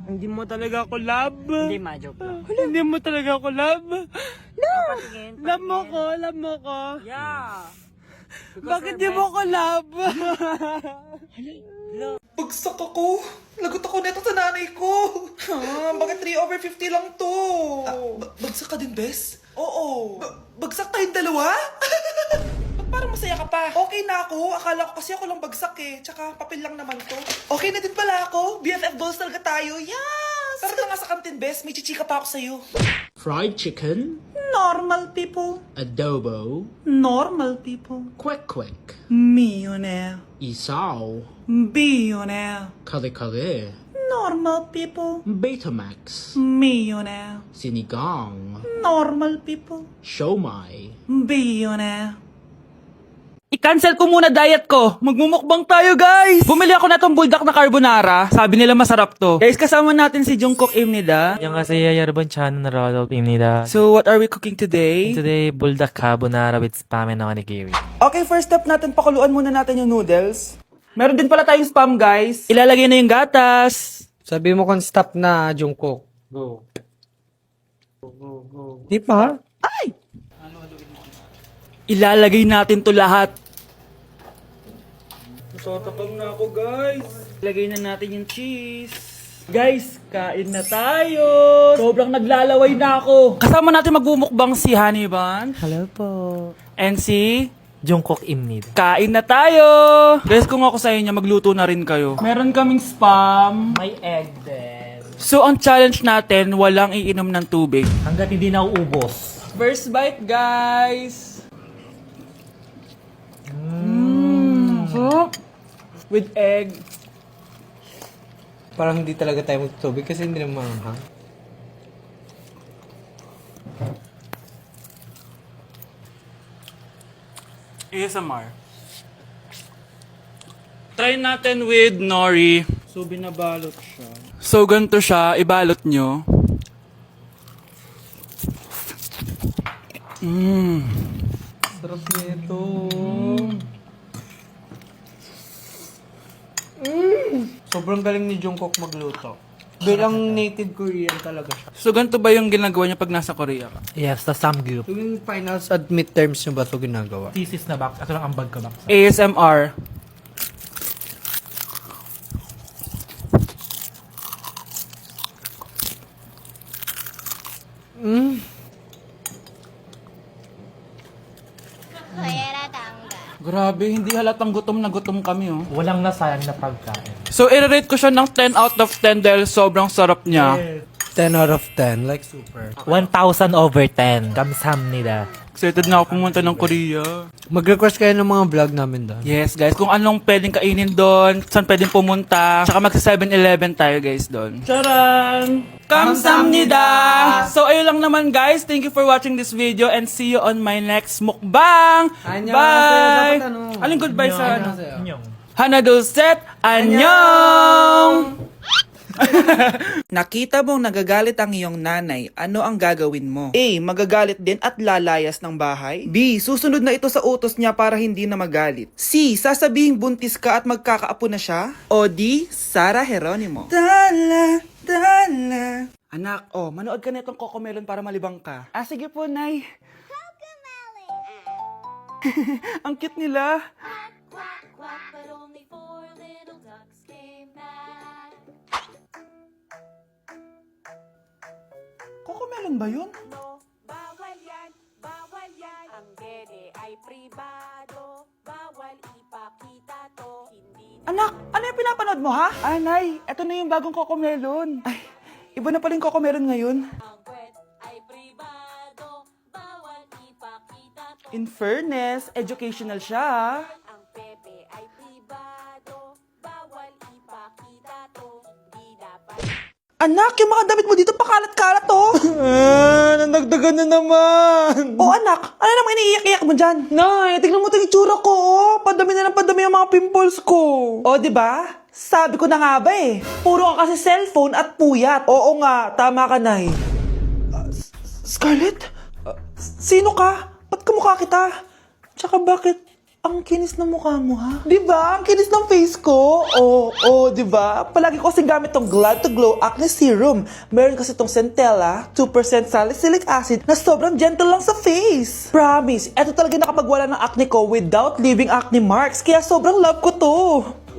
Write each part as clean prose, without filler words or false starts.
Hindi mo talaga ako love. Hindi, ma-joke lang. Hindi mo talaga ako love. Patingin. Love mo ko, love mo ko. Yeah. Bakit di mo ko love? Bagsak ako. Lagot ako neto sa nanay ko. Bakit 3/50 lang to? Bagsak ka din, Bes? Oo. Bagsak tayong dalawa? Ba't parang masaya ka pa? Okay na ako. Akala ko kasi ako lang bagsak eh. Tsaka papel lang naman to. Okay na din pala ako. BFF goals talaga tayo. Yes! Tara na nga sa kantin, Bes. May chichika pa ako sa'yo. Fried chicken, Normal people. adobo, Normal people. quick quick, Millionaire. isaw, Billionaire. kare kare, Normal people. Betamax, Millionaire. sinigang, Normal people. siomai, Billionaire. I-cancel ko muna diet ko. Magmumukbang tayo, guys. Bumili ako na tong buldak na carbonara. Sabi nila masarap to. Guys, kasama natin si Jungkook Imnida. 안녕하세요 여러분 저는 로드입니다. So, what are we cooking today? Today buldak carbonara with spam and onigiri. Okay, first step natin, pakuluan muna natin yung noodles. Meron din pala tayong spam, guys. Ilalagay na yung gatas. Sabi mo kung stop na, Jungkook. Go. Di pa? Ilalagay natin to lahat. Natatakam na ako, guys. Ilagay na natin yung cheese. Guys, kain na tayo. Sobrang naglalaway na ako. Kasama natin magbumukbang si Haniban. Hello po. And si... 종콕입니다. Kain na tayo! Guys, kung ako sa inyo, magluto na rin kayo. Meron kaming spam. May egg din. So, ang challenge natin, walang iinom ng tubig. Hanggat hindi na uubos. First bite, guys! Sarap! With egg. Parang hindi talaga tayo magtutubig kasi hindi naman maanghang. ASMR. Try natin with nori. So, binabalot siya. So, ganito siya. Ibalot nyo. Sarap nito. Sobrang galing ni Jungkook magluto. Bilang native Korean talaga siya. So, ganito ba yung ginagawa niya pag nasa Korea ka? Yes, the samgyup. Yung finals at midterms nyo ba ito ginagawa? Thesis na box. Ito lang ang bag ko box. ASMR. Grabe, hindi halatang gutom na gutom kami, oh. Walang nasayang na pagkain. So, i-rate ko siya ng 10 out of 10 dahil sobrang sarap niya. 10 out of 10, like super. 1,000 over 10. 감사합니다. Excited na ako pumunta ng Korea. Mag-request kayo ng mga vlog namin doon. Yes, guys. Kung anong pwedeng kainin doon, saan pwedeng pumunta. Tsaka magsa 7-Eleven tayo, guys, doon. Charan! Kamsamnida! So, ayun lang naman, guys. Thank you for watching this video and see you on my next mukbang! Bye! Dapat ano? Aling goodbye sa ano? 안녕. Hana Dulcet! Annyeong! Nakita mong nagagalit ang iyong nanay, ano ang gagawin mo? A. Magagalit din at lalayas ng bahay. B. Susunod na ito sa utos niya para hindi na magalit. C. Sasabihing buntis ka at magkakaapo na siya. O D. Sara Geronimo. Dala, dala. Anak, manood ka na itong Cocomelon para malibang ka. Ah, sige po, Nay. Ang cute nila. Quack, quack, but only four little ducks came back. Cocomelon ba yun? No, bawal yan, bawal yan. Ang dede ay pribado, bawal ipakita to. Hindi Anak, ano yung pinapanood mo, ha? Ah, Nay, eto na yung bagong Cocomelon. Ay, iba na pala yung Cocomelon ngayon. ang kwet ay pribado, bawal ipakita to. In fairness, educational siya, ha? Ang pepe ay pribado, bawal ipakita to. Hindi dapat. Anak, yung mga damit mo dito pakalat-kalat to. Nandagdagan na naman! O anak, ano naman iniiyak-iyak mo dyan? Nay, tignan mo itong itsura ko. Oh. Padami na ng padami ang mga pimples ko. O, di ba? Sabi ko na nga ba eh. Puro ka kasi cellphone at puyat. Oo nga, tama ka, Nay. Scarlett? Sino ka? Ba't kamukha kita? Tsaka bakit Ang kinis ng mukha mo, ha? Diba? Ang kinis ng face ko. Oo, diba? Palagi ko kasing gamit tong Glad to Glow Acne Serum. Meron kasi tong Centella, 2% salicylic acid na sobrang gentle lang sa face. Promise, eto talaga nakapagwala ng acne ko without leaving acne marks. Kaya sobrang love ko to.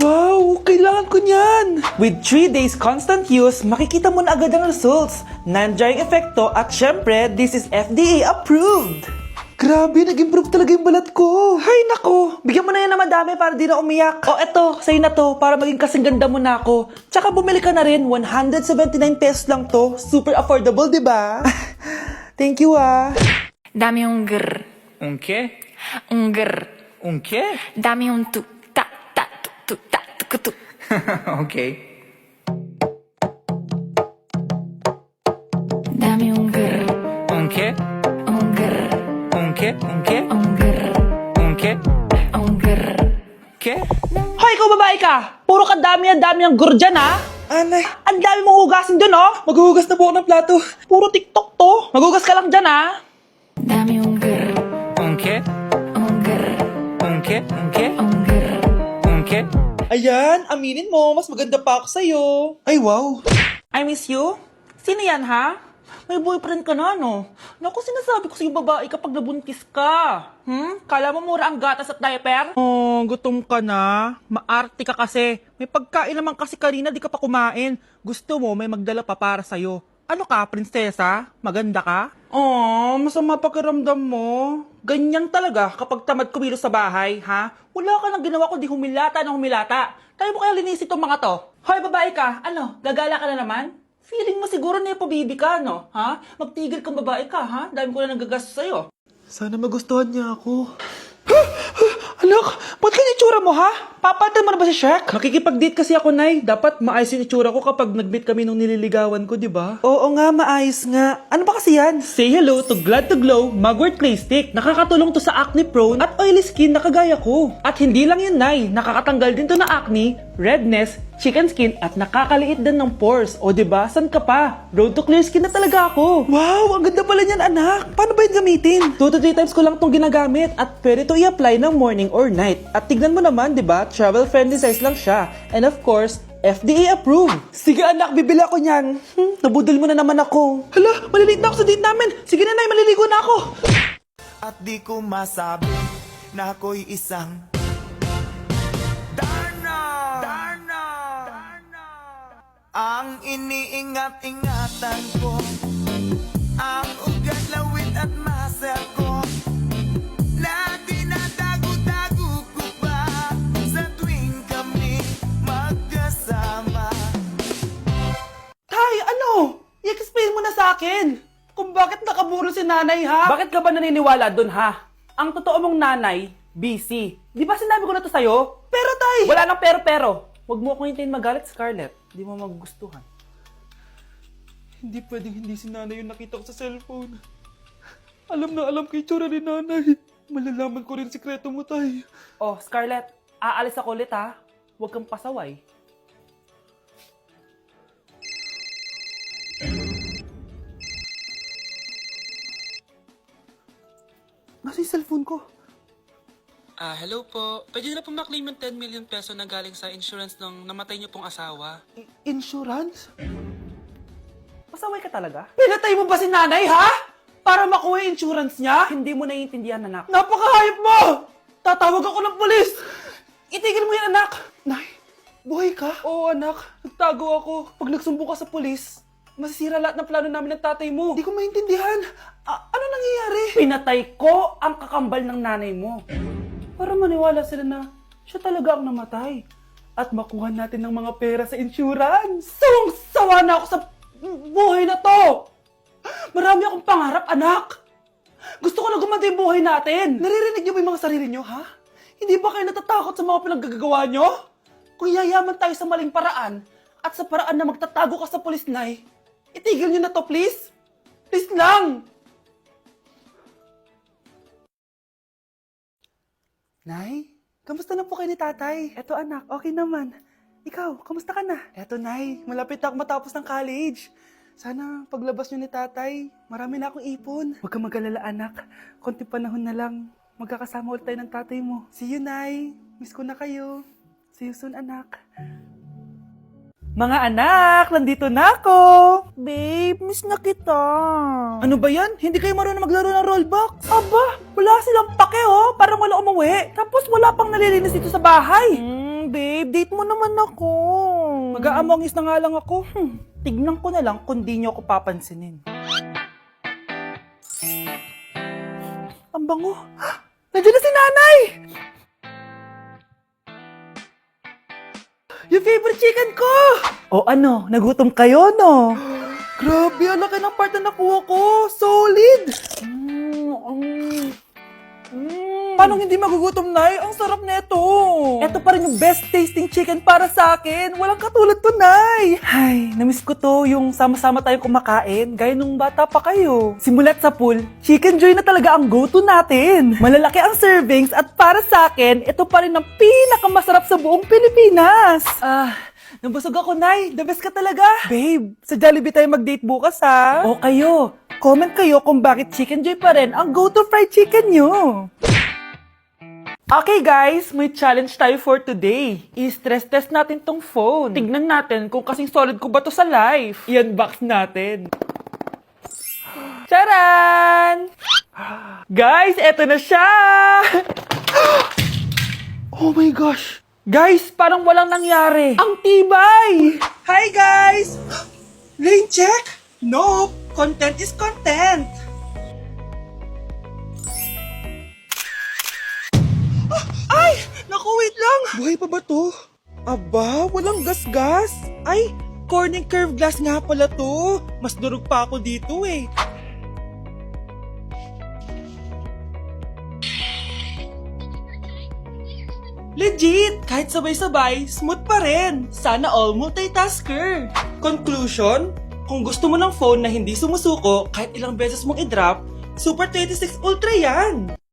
Wow, kailangan ko niyan! With 3 days constant use, makikita mo na agad ang results. Non-drying epekto at syempre, this is FDA approved. Grabe, nag-improve talaga yung balat ko. Hay nako, bigyan mo na yan na madami para di na umiyak. O eto, sa'yo na to, para maging kasing ganda mo na ako. Tsaka bumili ka na rin, 179 pesos lang to. Super affordable, di ba? Thank you, ah. Dame un grr, Un qué? un grr. Un qué? Dame un tu, ta, ta, tu, ta, tu, tu. Okay. Dame un grr, Un qué? un grr, Un qué? Un qué? un grr, Un qué? un grr. ¿Qué? Hoy, ikaw babae ka! Puro ka dami ang gur dyan, ha? Anay, Ang dami mong hugasin dun, oh! maghuhugas na po ako ng plato. Puro TikTok to! Maghugas ka lang dyan, ha? Dame un grr, Un qué? un grr, Un qué? Un qué? un grr. Un qué? Ayan, aminin mo, mas maganda pa ako sa'yo. Ay, wow. I miss you? Sino yan, ha? May boyfriend ka na, no? Naku, sinasabi ko sa'yo babae kapag nabuntis ka. Kala mo mura ang gatas at diaper? Oh, gutom ka na. Maarte ka kasi. May pagkain naman kasi kanina, di ka pa kumain. Gusto mo, may magdala pa para sa'yo. Ano ka, prinsesa? Maganda ka? Oh, masama pakiramdam mo. Ganyan talaga kapag tamad kumilos sa bahay, ha? Wala ka nang ginawa kundi humilata ng humilata. Tayo mo kaya linisin tong mga to. Hoy, babae ka. Ano, gagala ka na naman? Feeling mo siguro na pabibi ka, no? Ha? Magtigil kang babae ka, ha? Dami ko na nagagastos sa'yo. Sana magustuhan niya ako. Anak, ba't ganyan itsura mo, ha? Papalitan mo na ba si Shrek? Makikipag-date kasi ako, Nay. Dapat maayos yung itsura ko kapag nag-meet kami nung nililigawan ko, di ba? Oo nga, maayos nga. Ano ba kasi yan? Say hello to Glad to Glow Mugwort Clay Stick. Nakakatulong to sa acne prone at oily skin na kagaya ko. At hindi lang yun, Nay. Nakakatanggal din to ng acne, redness, chicken skin at nakakaliit din ng pores. O diba, san ka pa? Road to clear skin na talaga ako. Wow, ang ganda pala niyan, anak. Paano ba yun gamitin? 2 to 3 times ko lang tong ginagamit at pwede to i-apply ng morning or night. At tignan mo naman, di ba? Travel friendly size lang siya. And of course, FDA approved. Sige anak, bibili ako niyan. Nabudol mo na naman ako. Hala, malilate na ako sa date namin. Sige na, Nay, maliligo na ako. At di ko masabi na ako'y isang Darna! Ang iniingat-ingatan ko, ang ugat, lawit at muscle ko, na dinadago-dago ko pa sa tuwing kami magkasama. Tay, ano? I-explain mo na sa akin. Kung bakit nakaburo si nanay, ha? Bakit ka ba naniniwala dun, ha? Ang totoo mong nanay, busy. Di ba sinabi ko na to sa'yo? Pero, Tay! Wala nang pero. Huwag mo akong hintayin magalit, Scarlett. Di mo magugustuhan. Hindi pwedeng hindi si nanay yung nakita ko sa cellphone. Alam na alam ko yung tsura ni nanay. Malalaman ko rin sikreto mo, tay. Oh, Scarlett, aalis ako ulit, ha? Huwag kang pasaway. Nasa yung cellphone ko? Hello po. Pwede na po maklaim yung 10 million peso na galing sa insurance ng namatay niyo pong asawa. Insurance? Pasaway ka talaga? Pinatay mo ba si nanay, ha? Para makuha yung insurance niya? Hindi mo naiintindihan, anak. Napakahayop mo! Tatawag ako ng polis! Itigil mo yan, anak! Nay, buhay ka? Oo, anak. Nagtago ako. Pag nagsumbong ka sa polis, masisira lahat ng plano namin ng tatay mo. Hindi ko maintindihan. Ano nangyayari? Pinatay ko ang kakambal ng nanay mo. Para maniwala sila na siya talaga ang namatay. At makuha natin ng mga pera sa insurance. Sawang-sawa na ako sa buhay na to. Marami akong pangarap, anak. Gusto ko na gumanda yung buhay natin. Naririnig niyo ba yung mga sarili niyo, ha? Hindi ba kayo natatakot sa mga pinaggagawa nyo? Kung yayaman tayo sa maling paraan at sa paraan na magtatago ka sa pulis, Nay, itigil nyo na to, please. Please lang. Nay, kamusta na po kayo ni tatay? Eto anak, okay naman. Ikaw, kamusta ka na? Eto, Nay, malapit na ako matapos ng college. Sana paglabas niyo ni tatay, marami na akong ipon. Huwag kang mag-alala, anak. Konti panahon na lang. magkakasama ulit tayo ng tatay mo. See you, Nay. Miss ko na kayo. See you soon, anak. Mga anak, nandito na ako! Babe, miss na kita. Ano ba yan? Hindi kayo marunong maglaro ng rollbox? Aba, wala silang pake oh. Parang wala umuwi. Tapos wala pang nalilinis dito sa bahay. Babe, date mo naman ako. Mag-aamongis na nga lang ako. Tignan ko na lang kung di niyo ako papansinin. Ang bango. Nandiyan na si nanay! Yung favorite chicken ko! O ano, nagutom kayo, no? Grabe, ang laki ng part na nakuha ko. Solid! Paano hindi magugutom, Nay? Ang sarap neto. Ito pa rin yung best tasting chicken para sa akin. Walang katulad to, Nay. Ay, namiss ko to yung sama-sama tayong kumakain. Gaya nung bata pa kayo. Simulat sa pool, Chicken Joy na talaga ang go-to natin. Malalaki ang servings at para sa akin, ito pa rin ang pinakamasarap sa buong Pilipinas. Nabusog ako, Nay. The best ka talaga. Babe, sa Jollibee tayo mag-date bukas, ha? O kayo, comment kayo kung bakit Chicken Joy pa rin ang go-to fried chicken nyo. Okay guys, may challenge tayo for today. I-stress test natin tong phone. Tignan natin kung kasing solid ko ba to sa life. I-unbox natin. Charan! Guys, eto na siya! Oh my gosh! Guys, parang walang nangyari. Ang tibay! Hi guys! Rain check? No! Content is content! Ay! Naku, wait lang! Buhay pa ba to? Aba, walang gas-gas. Ay, Corning curved glass nga pala to. Mas durog pa ako dito eh. Legit! Kahit sabay-sabay, smooth pa rin. Sana all multitasker. Conclusion? Kung gusto mo ng phone na hindi sumusuko kahit ilang beses mong i-drop, Super 26 Ultra yan!